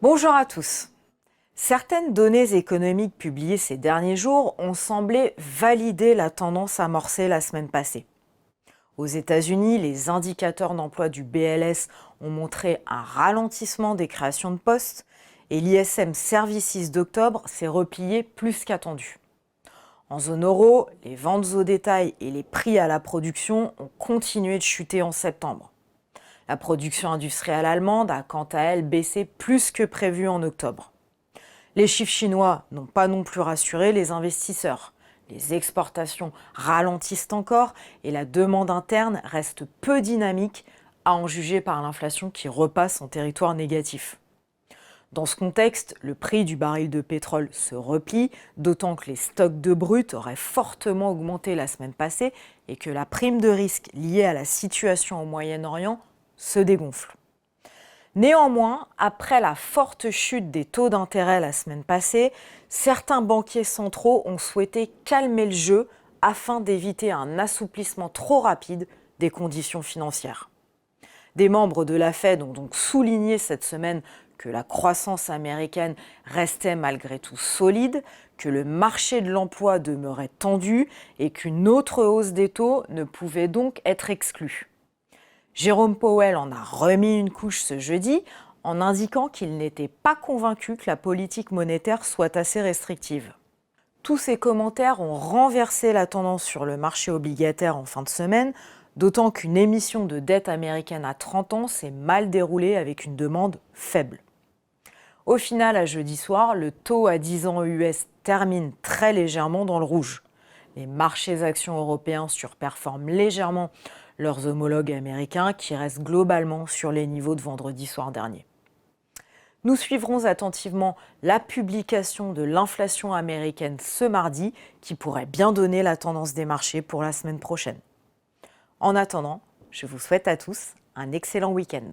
Bonjour à tous. Certaines données économiques publiées ces derniers jours ont semblé valider la tendance amorcée la semaine passée. Aux États-Unis, les indicateurs d'emploi du BLS ont montré un ralentissement des créations de postes et l'ISM Services d'octobre s'est replié plus qu'attendu. En zone euro, les ventes au détail et les prix à la production ont continué de chuter en septembre. La production industrielle allemande a quant à elle baissé plus que prévu en octobre. Les chiffres chinois n'ont pas non plus rassuré les investisseurs. Les exportations ralentissent encore et la demande interne reste peu dynamique, à en juger par l'inflation qui repasse en territoire négatif. Dans ce contexte, le prix du baril de pétrole se replie, d'autant que les stocks de brut auraient fortement augmenté la semaine passée et que la prime de risque liée à la situation au Moyen-Orient se dégonfle. Néanmoins, après la forte chute des taux d'intérêt la semaine passée, certains banquiers centraux ont souhaité calmer le jeu afin d'éviter un assouplissement trop rapide des conditions financières. Des membres de la Fed ont donc souligné cette semaine que la croissance américaine restait malgré tout solide, que le marché de l'emploi demeurait tendu et qu'une autre hausse des taux ne pouvait donc être exclue. Jérôme Powell en a remis une couche ce jeudi en indiquant qu'il n'était pas convaincu que la politique monétaire soit assez restrictive. Tous ces commentaires ont renversé la tendance sur le marché obligataire en fin de semaine, d'autant qu'une émission de dette américaine à 30 ans s'est mal déroulée avec une demande faible. Au final, à jeudi soir, le taux à 10 ans US termine très légèrement dans le rouge. Les marchés actions européens surperforment légèrement leurs homologues américains qui restent globalement sur les niveaux de vendredi soir dernier. Nous suivrons attentivement la publication de l'inflation américaine ce mardi qui pourrait bien donner la tendance des marchés pour la semaine prochaine. En attendant, je vous souhaite à tous un excellent week-end.